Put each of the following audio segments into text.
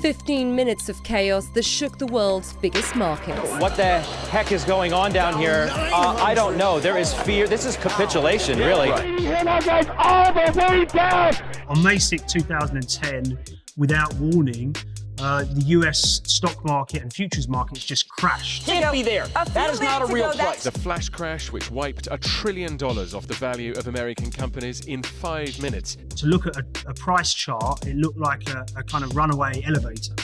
15 minutes of chaos that shook the world's biggest markets. What the heck is going on down here? I don't know. There is fear. This is capitulation, really. All the way down. On May 6, 2010, without warning, the US stock market and futures markets just crashed. Can't be there. That is not a real place. The flash crash which wiped $1 trillion off the value of American companies in 5 minutes. To look at a price chart, it looked like a kind of runaway elevator.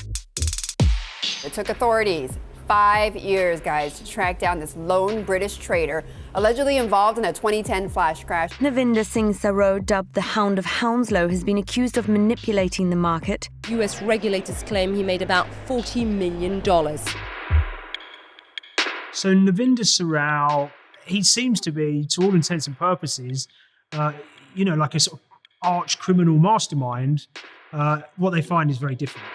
It took authorities 5 years, guys, to track down this lone British trader allegedly involved in a 2010 flash crash. Navinder Singh Saroo, dubbed the Hound of Hounslow, has been accused of manipulating the market. US regulators claim he made about $40 million. So Navinder Saroo, he seems to be, to all intents and purposes, like a sort of arch criminal mastermind. What they find is very different.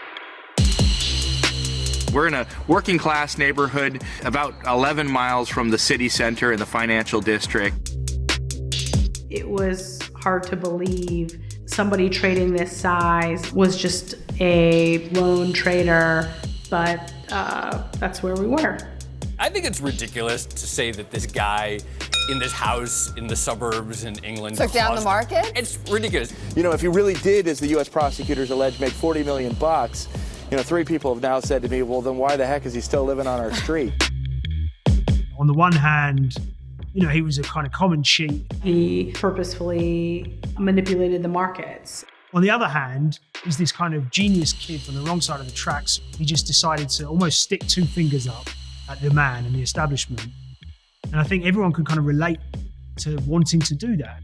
We're in a working class neighborhood about 11 miles from the city center in the financial district. It was hard to believe somebody trading this size was just a lone trader, but that's where we were. I think it's ridiculous to say that this guy in this house in the suburbs in England took down the market? It's ridiculous. You know, if you really did, as the U.S. prosecutors allege, make $40 million, 3 people have now said to me, well, then why the heck is he still living on our street? On the one hand, he was a kind of common cheat. He purposefully manipulated the markets. On the other hand, he's this kind of genius kid from the wrong side of the tracks. He just decided to almost stick 2 fingers up at the man and the establishment. And I think everyone can kind of relate to wanting to do that.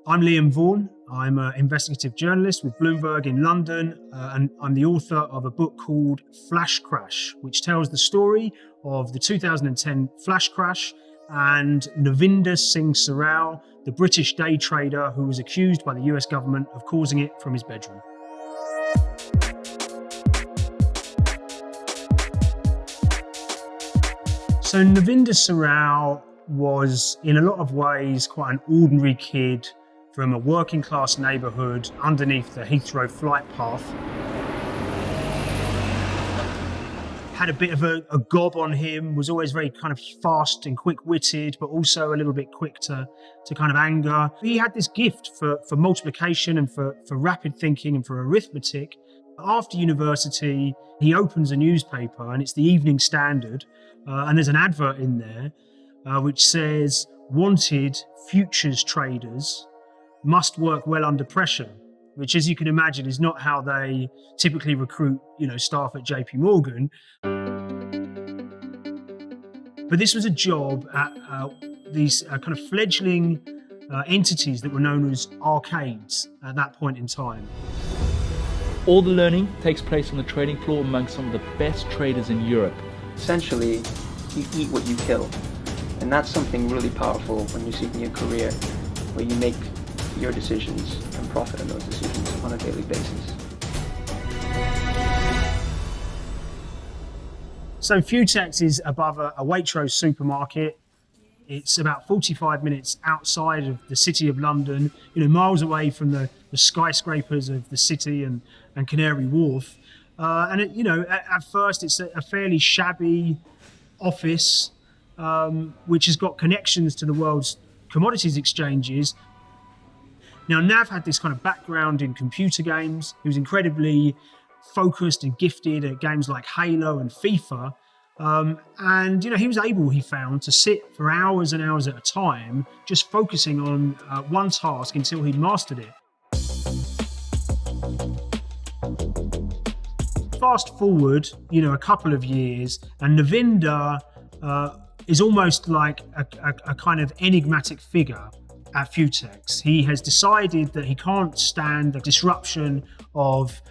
I'm Liam Vaughan. I'm an investigative journalist with Bloomberg in London, and I'm the author of a book called Flash Crash, which tells the story of the 2010 flash crash and Navinder Singh Saroo, the British day trader who was accused by the US government of causing it from his bedroom. So Navinder Saroo was, in a lot of ways, quite an ordinary kid from a working class neighbourhood underneath the Heathrow flight path. Had a bit of a gob on him, was always very kind of fast and quick-witted, but also a little bit quick to kind of anger. He had this gift for multiplication and for rapid thinking and for arithmetic. After university, he opens a newspaper, and it's the Evening Standard, and there's an advert in there which says, "Wanted futures traders must work well under pressure," which, as you can imagine, is not how they typically recruit, staff at JP Morgan. But this was a job at these kind of fledgling entities that were known as arcades at that point in time. All the learning takes place on the trading floor among some of the best traders in Europe. Essentially, you eat what you kill. And that's something really powerful when you're seeking a career where you make your decisions and profit on those decisions on a daily basis. So Futex is above a Waitrose supermarket. It's about 45 minutes outside of the city of London, miles away from the skyscrapers of the city and Canary Wharf. At first it's a fairly shabby office, which has got connections to the world's commodities exchanges. Now, Nav had this kind of background in computer games. He was incredibly focused and gifted at games like Halo and FIFA. He was able, he found, to sit for hours and hours at a time, just focusing on one task until he'd mastered it. Fast forward, a couple of years, and Navinder is almost like a kind of enigmatic figure at Futex. He has decided that he can't stand the disruption of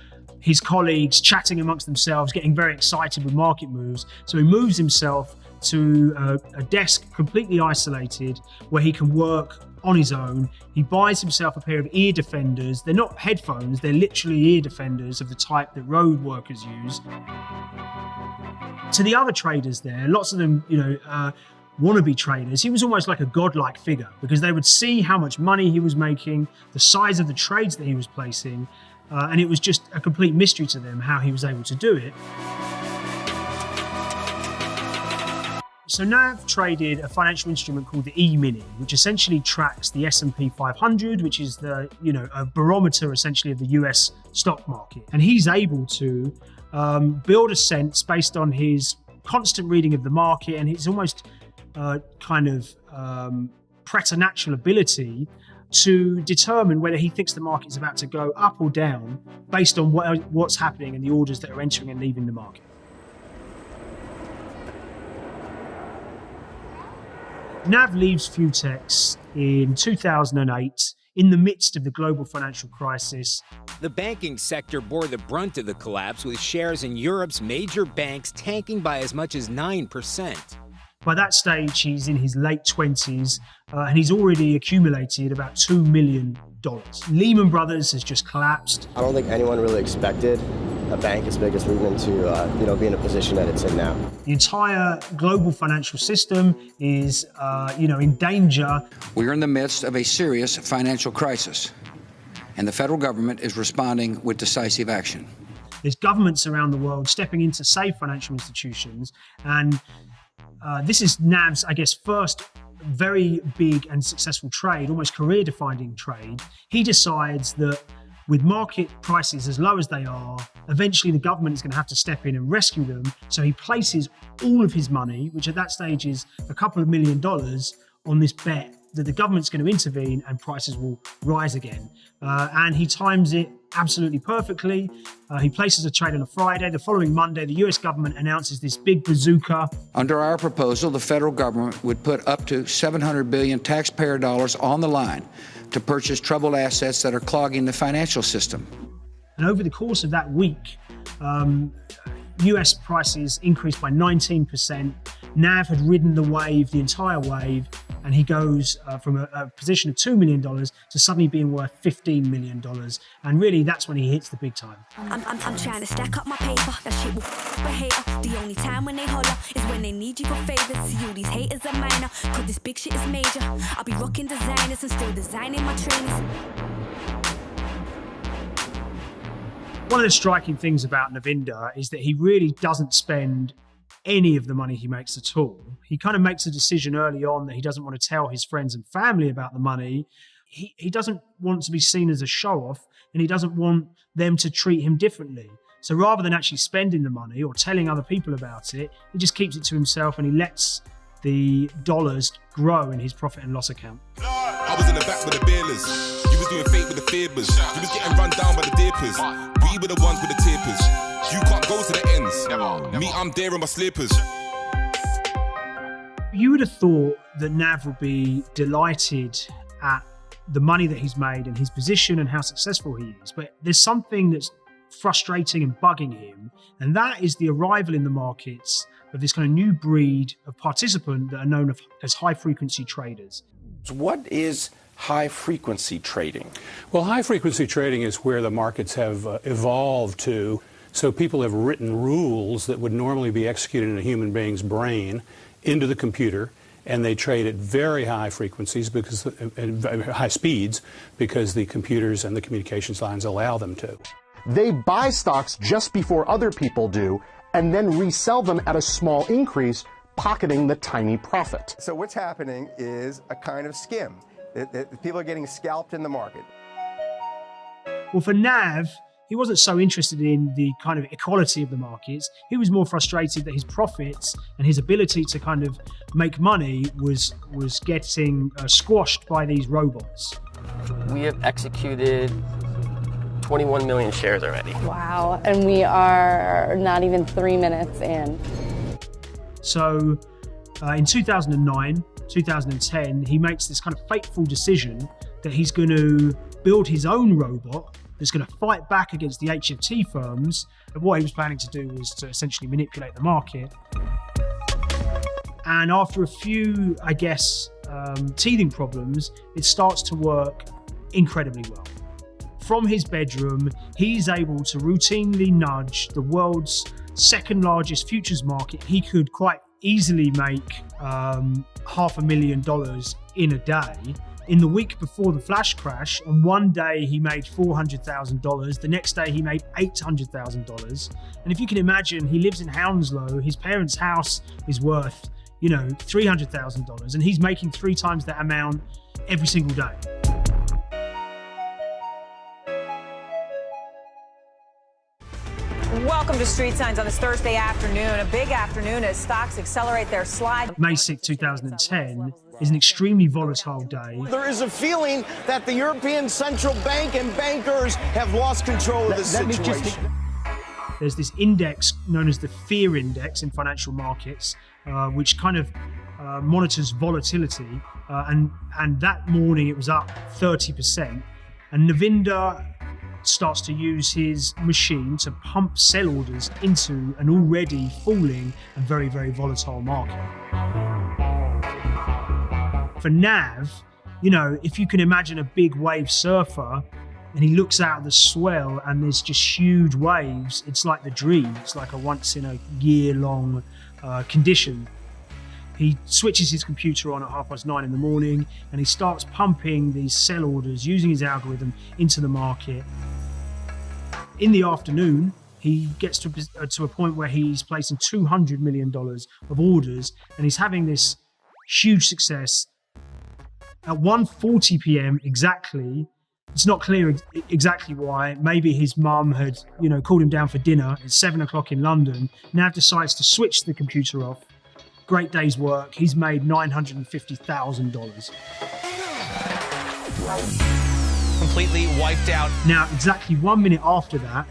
his colleagues chatting amongst themselves, getting very excited with market moves. So he moves himself to a desk completely isolated where he can work on his own. He buys himself a pair of ear defenders. They're not headphones, they're literally ear defenders of the type that road workers use. To the other traders there, lots of them, wannabe traders, he was almost like a godlike figure, because they would see how much money he was making, the size of the trades that he was placing, and it was just a complete mystery to them how he was able to do it. So Nav traded a financial instrument called the E-mini, which essentially tracks the S&P 500, which is the, a barometer essentially of the US stock market. And he's able to build a sense based on his constant reading of the market and his almost preternatural ability to determine whether he thinks the market's about to go up or down based on what's happening and the orders that are entering and leaving the market. Nav leaves Futex in 2008 in the midst of the global financial crisis. The banking sector bore the brunt of the collapse, with shares in Europe's major banks tanking by as much as 9%. By that stage, he's in his late 20s, and he's already accumulated about $2 million. Lehman Brothers has just collapsed. I don't think anyone really expected a bank as big as Lehman to, be in a position that it's in now. The entire global financial system is, in danger. We are in the midst of a serious financial crisis, and the federal government is responding with decisive action. There's governments around the world stepping in to save financial institutions, and this is Nav's, first very big and successful trade, almost career-defining trade. He decides that with market prices as low as they are, eventually the government is going to have to step in and rescue them. So he places all of his money, which at that stage is a couple of $1 million, on this bet that the government's going to intervene and prices will rise again. And he times it absolutely perfectly. He places a trade on a Friday. The following Monday, the US government announces this big bazooka. Under our proposal, the federal government would put up to $700 billion taxpayer dollars on the line to purchase troubled assets that are clogging the financial system. And over the course of that week, US prices increased by 19%. Nav had ridden the wave, the entire wave, and he goes from a position of $2 million to suddenly being worth $15 million. And really, that's when he hits the big time. I'm trying to stack up my paper. That shit will a hater. The only time when they holler is when they need you for favors. See, you these haters are minor, cause this big shit is major. I'll be rocking designers and still designing my trainers. One of the striking things about Navinder is that he really doesn't spend any of the money he makes at all. He kind of makes a decision early on that he doesn't want to tell his friends and family about the money. He doesn't want to be seen as a show-off, and he doesn't want them to treat him differently. So rather than actually spending the money or telling other people about it, he just keeps it to himself and he lets the dollars grow in his profit and loss account. I was in the back with the bailers. You was doing fake with the favours. You was getting run down by the dippers. We were the ones with the tapers. You can't go to the ends. Never. Me, I'm there in my slippers. You would have thought that Nav would be delighted at the money that he's made and his position and how successful he is. But there's something that's frustrating and bugging him, and that is the arrival in the markets of this kind of new breed of participant that are known as high-frequency traders. So what is high-frequency trading? Well, high-frequency trading is where the markets have evolved to. So people have written rules that would normally be executed in a human being's brain into the computer, and they trade at very high frequencies because at high speeds because the computers and the communications lines allow them to. They buy stocks just before other people do and then resell them at a small increase, pocketing the tiny profit. So what's happening is a kind of skim. People are getting scalped in the market. Well, for Nav, he wasn't so interested in the kind of equality of the markets. He was more frustrated that his profits and his ability to kind of make money was getting squashed by these robots. We have executed 21 million shares already. Wow, and we are not even 3 minutes in. So in 2009, 2010, he makes this kind of fateful decision that he's going to build his own robot that's going to fight back against the HFT firms. And what he was planning to do was to essentially manipulate the market. And after a few, teething problems, it starts to work incredibly well. From his bedroom, he's able to routinely nudge the world's second largest futures market. He could quite easily make $500,000 in a day. In the week before the flash crash, on one day he made $400,000. The next day he made $800,000. And if you can imagine, he lives in Hounslow. His parents' house is worth, $300,000, and he's making 3 times that amount every single day. Welcome to Street Signs on this Thursday afternoon. A big afternoon as stocks accelerate their slide. May 6, 2010 is an extremely volatile day. There is a feeling that the European Central Bank and bankers have lost control of the situation. There's this index known as the fear index in financial markets, which kind of monitors volatility. And that morning it was up 30%. And Navinder starts to use his machine to pump sell orders into an already falling and very, very volatile market. For Nav, if you can imagine a big wave surfer and he looks out at the swell and there's just huge waves, it's like the dream. It's like a once in a year long condition. He switches his computer on at 9:30 in the morning and he starts pumping these sell orders using his algorithm into the market. In the afternoon, he gets to a point where he's placing $200 million of orders and he's having this huge success. At 1:40 p.m. exactly, it's not clear exactly why. Maybe his mum had, called him down for dinner at 7 o'clock in London. Nav decides to switch the computer off. Great day's work. He's made $950,000. Completely wiped out. Now, exactly 1 minute after that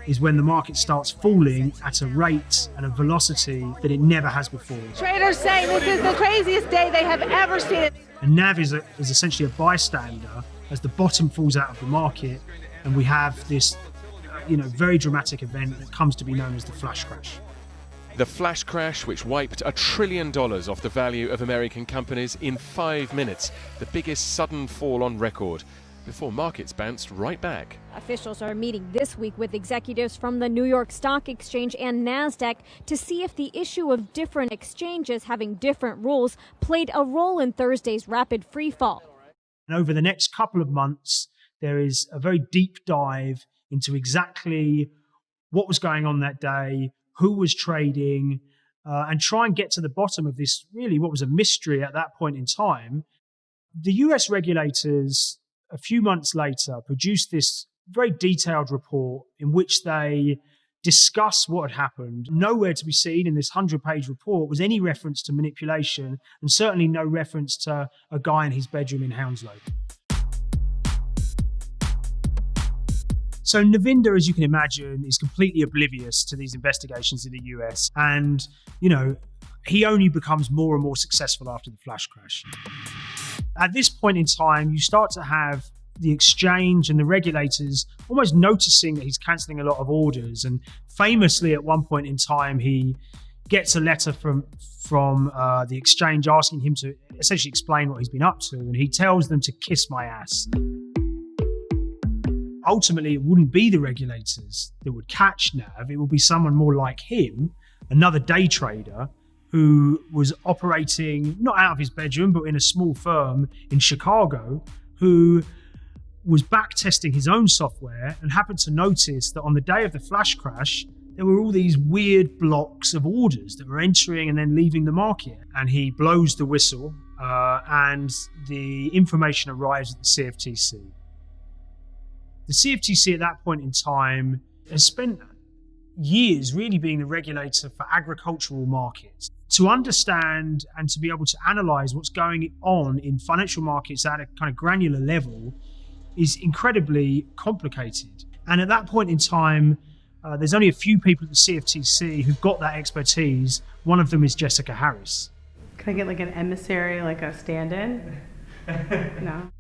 is when the market starts falling at a rate and a velocity that it never has before. Traders say this is the craziest day they have ever seen. And Nav is essentially a bystander as the bottom falls out of the market, and we have this, very dramatic event that comes to be known as the flash crash. The flash crash, which wiped $1 trillion off the value of American companies in 5 minutes, the biggest sudden fall on record, before markets bounced right back. Officials are meeting this week with executives from the New York Stock Exchange and NASDAQ to see if the issue of different exchanges having different rules played a role in Thursday's rapid freefall. And over the next couple of months, there is a very deep dive into exactly what was going on that day, who was trading, and try and get to the bottom of this, really what was a mystery at that point in time. The US regulators, a few months later, produced this very detailed report in which they discuss what had happened. Nowhere to be seen in this 100-page report was any reference to manipulation, and certainly no reference to a guy in his bedroom in Hounslow. So Navinder, as you can imagine, is completely oblivious to these investigations in the US. And, he only becomes more and more successful after the flash crash. At this point in time, you start to have the exchange and the regulators almost noticing that he's cancelling a lot of orders. And famously, at one point in time, he gets a letter from the exchange asking him to essentially explain what he's been up to. And he tells them to kiss my ass. Ultimately, it wouldn't be the regulators that would catch Nav. It would be someone more like him, another day trader, who was operating not out of his bedroom, but in a small firm in Chicago, who was back testing his own software and happened to notice that on the day of the flash crash, there were all these weird blocks of orders that were entering and then leaving the market. And he blows the whistle and the information arrives at the CFTC. The CFTC at that point in time has spent years really being the regulator for agricultural markets. To understand and to be able to analyze what's going on in financial markets at a kind of granular level is incredibly complicated. And at that point in time, there's only a few people at the CFTC who've got that expertise. One of them is Jessica Harris. Can I get like an emissary, like a stand-in? No.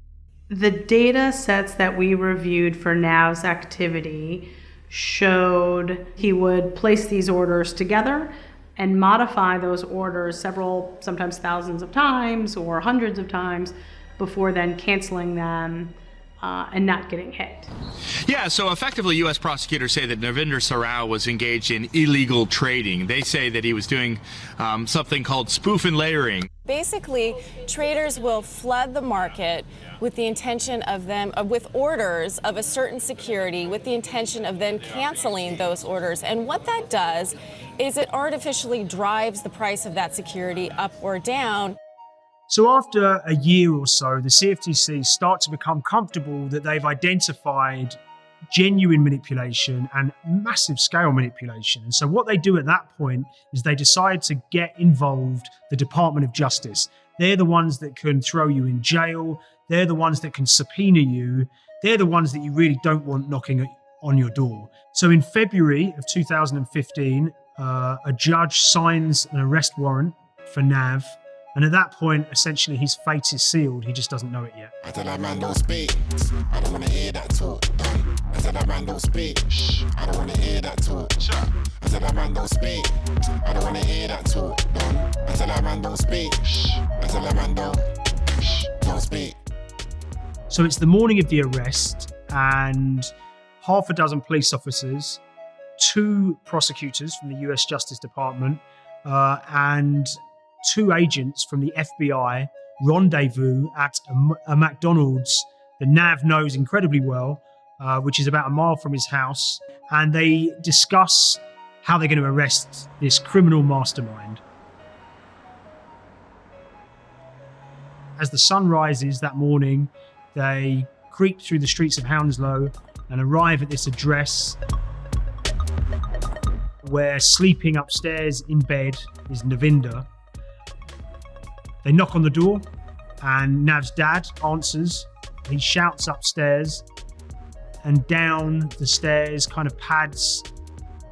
The data sets that we reviewed for Nav's activity showed he would place these orders together and modify those orders several, sometimes thousands of times or hundreds of times before then canceling them and not getting hit. Yeah, so effectively U.S. prosecutors say that Navinder Sarao was engaged in illegal trading. They say that he was doing something called spoof and layering. Basically, traders will flood the market with the intention of with orders of a certain security, with the intention of then canceling those orders. And what that does is it artificially drives the price of that security up or down. So after a year or so, the CFTC start to become comfortable that they've identified genuine manipulation and massive scale manipulation. And so what they do at that point is they decide to get involved the Department of Justice. They're the ones that can throw you in jail. They're the ones that can subpoena you. They're the ones that you really don't want knocking on your door. So in February of 2015, a judge signs an arrest warrant for Nav. And at that point, essentially, his fate is sealed. He just doesn't know it yet. I tell that man don't speak. I don't want to hear that talk. I tell that man don't speak. I don't want to hear that talk. I tell that man don't speak. I don't want to hear that talk. I tell that man don't speak. I tell that man don't speak. So it's the morning of the arrest, and half a dozen police officers, 2 prosecutors from the US Justice Department, and 2 agents from the FBI rendezvous at a McDonald's that Nav knows incredibly well, which is about a mile from his house, and they discuss how they're going to arrest this criminal mastermind. As the sun rises that morning, they creep through the streets of Hounslow and arrive at this address where sleeping upstairs in bed is Navinder. They knock on the door and Nav's dad answers. He shouts upstairs, and down the stairs kind of pads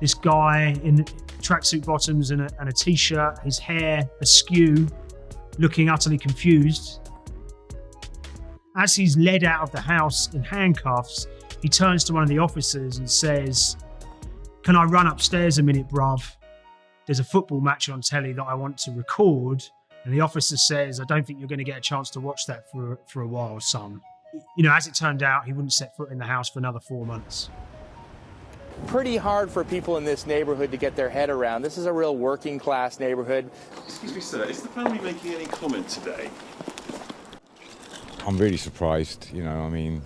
this guy in tracksuit bottoms and a t-shirt, his hair askew, looking utterly confused. As he's led out of the house in handcuffs, he turns to one of the officers and says, "Can I run upstairs a minute, bruv? There's a football match on telly that I want to record." And the officer says, "I don't think you're going to get a chance to watch that for a while, son." You know, as it turned out, he wouldn't set foot in the house for another 4 months. Pretty hard for people in this neighborhood to get their head around. This is a real working class neighborhood. Excuse me, sir, is the family making any comment today? I'm really surprised, you know, I mean,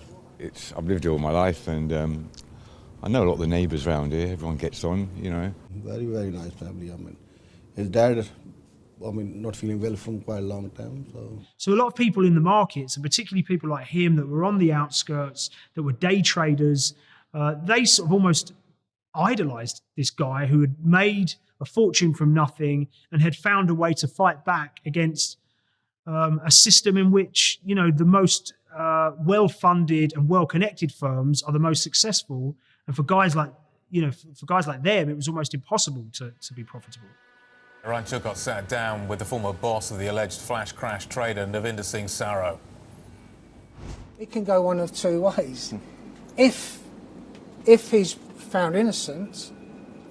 I've lived here all my life, and I know a lot of the neighbours around here, everyone gets on, you know. Very, very nice family. I mean, his dad, not feeling well from quite a long time. So a lot of people in the markets, and particularly people like him that were on the outskirts, that were day traders, they sort of almost idolized this guy who had made a fortune from nothing and had found a way to fight back against a system in which, you know, the most well-funded and well-connected firms are the most successful. And for guys like, you know, for guys like them, it was almost impossible to be profitable. Ryan Chukot sat down with the former boss of the alleged flash crash trader, Navinder Singh Sarao. It can go one of 2 ways. If he's found innocent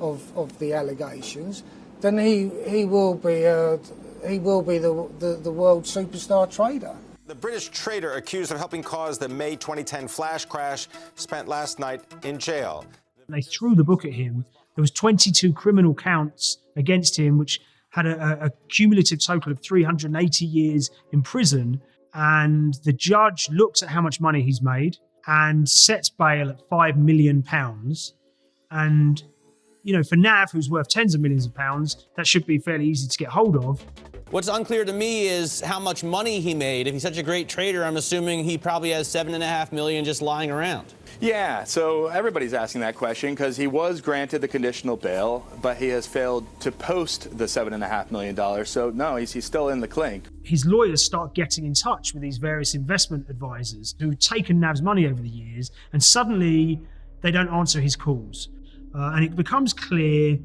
of the allegations, then he will be the world superstar trader. The British trader accused of helping cause the May 2010 flash crash spent last night in jail. They threw the book at him. There was 22 criminal counts against him, which had a cumulative total of 380 years in prison. And the judge looks at how much money he's made and sets bail at £5 million. And, you know, for Nav, who's worth tens of millions of pounds, that should be fairly easy to get hold of. What's unclear to me is how much money he made. If he's such a great trader, I'm assuming he probably has $7.5 million just lying around. Yeah, so everybody's asking that question because he was granted the conditional bail, but he has failed to post the $7.5 million. So no, he's still in the clink. His lawyers start getting in touch with these various investment advisors who've taken Nav's money over the years, and suddenly they don't answer his calls. And it becomes clear,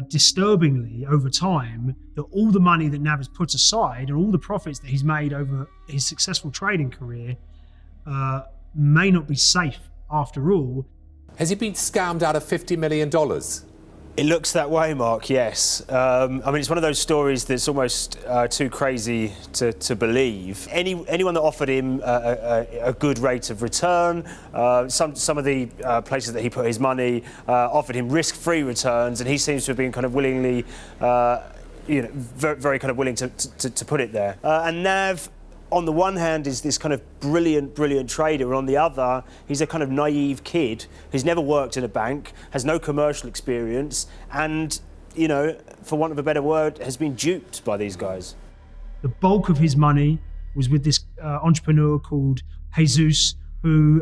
disturbingly over time, that all the money that Nav has put aside and all the profits that he's made over his successful trading career may not be safe after all. Has he been scammed out of $50 million? It looks that way, Mark, yes. I mean, it's one of those stories that's almost too crazy to believe. Anyone that offered him a good rate of return, some of the places that he put his money offered him risk-free returns, and he seems to have been kind of willingly, very kind of willing to put it there. And Nav, on the one hand, is this kind of brilliant trader, and on the other, he's a kind of naive kid who's never worked in a bank, has no commercial experience, and, for want of a better word, has been duped by these guys. The bulk of his money was with this entrepreneur called Jesus, who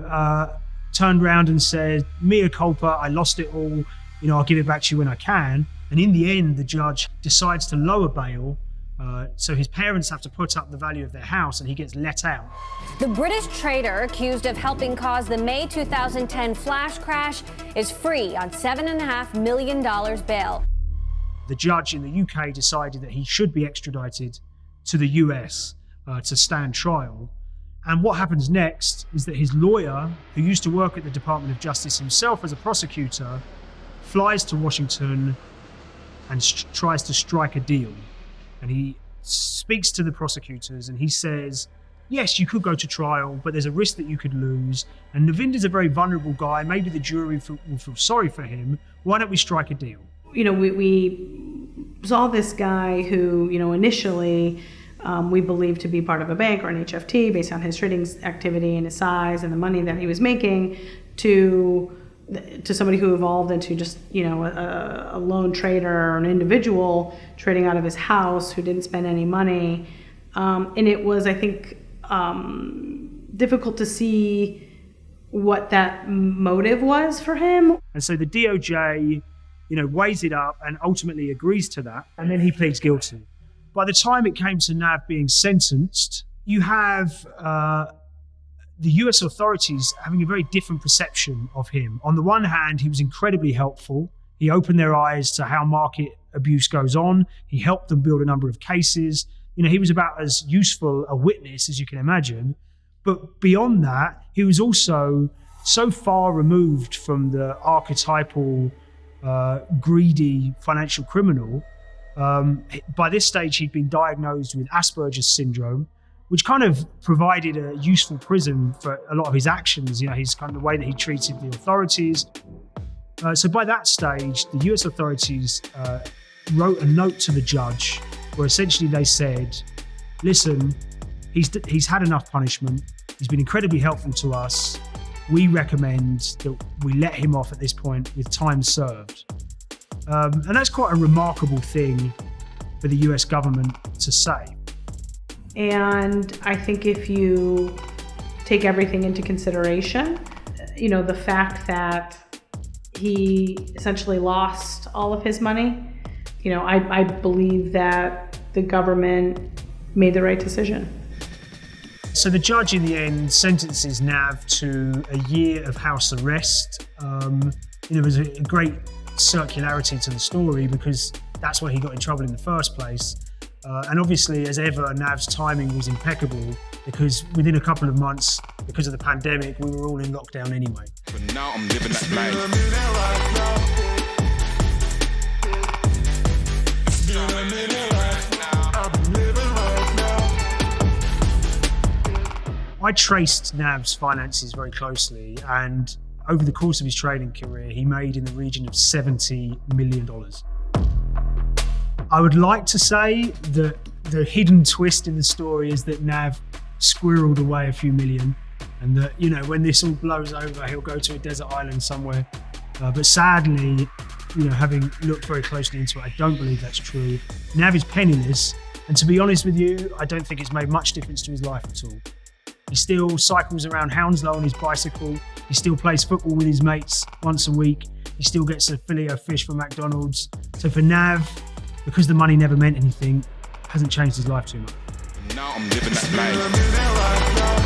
turned around and said, mea culpa, I lost it all, I'll give it back to you when I can. And in the end, the judge decides to lower bail. So his parents have to put up the value of their house, and he gets let out. The British trader accused of helping cause the May 2010 flash crash is free on $7.5 million bail. The judge in the UK decided that he should be extradited to the US to stand trial. And what happens next is that his lawyer, who used to work at the Department of Justice himself as a prosecutor, flies to Washington and tries to strike a deal. And he speaks to the prosecutors and he says, yes, you could go to trial, but there's a risk that you could lose. And Navinder's a very vulnerable guy. Maybe the jury will feel sorry for him. Why don't we strike a deal? We saw this guy who, initially we believed to be part of a bank or an HFT based on his trading activity and his size and the money that he was making, to somebody who evolved into just, a lone trader or an individual trading out of his house who didn't spend any money. And it was, I think, difficult to see what that motive was for him. And so the DOJ, weighs it up and ultimately agrees to that. And then he pleads guilty. By the time it came to Nav being sentenced, you have the US authorities having a very different perception of him. On the one hand, he was incredibly helpful. He opened their eyes to how market abuse goes on. He helped them build a number of cases. He was about as useful a witness as you can imagine. But beyond that, he was also so far removed from the archetypal, greedy financial criminal. By this stage, he'd been diagnosed with Asperger's syndrome, which kind of provided a useful prism for a lot of his actions, his kind of the way that he treated the authorities. So by that stage, the US authorities wrote a note to the judge where essentially they said, listen, he's had enough punishment. He's been incredibly helpful to us. We recommend that we let him off at this point with time served. And that's quite a remarkable thing for the US government to say. And I think if you take everything into consideration, the fact that he essentially lost all of his money, I believe that the government made the right decision. So the judge in the end sentences Nav to a year of house arrest. There's a great circularity to the story because that's why he got in trouble in the first place. And obviously, as ever, Nav's timing was impeccable because within a couple of months, because of the pandemic, we were all in lockdown anyway. But now I'm living that life. I traced Nav's finances very closely, and over the course of his trading career, he made in the region of $70 million. I would like to say that the hidden twist in the story is that Nav squirreled away a few million, and that, when this all blows over, he'll go to a desert island somewhere. But sadly, having looked very closely into it, I don't believe that's true. Nav is penniless, and to be honest with you, I don't think it's made much difference to his life at all. He still cycles around Hounslow on his bicycle. He still plays football with his mates once a week. He still gets a filet of fish from McDonald's. So for Nav, because the money never meant anything, hasn't changed his life too much. Now I'm living that life.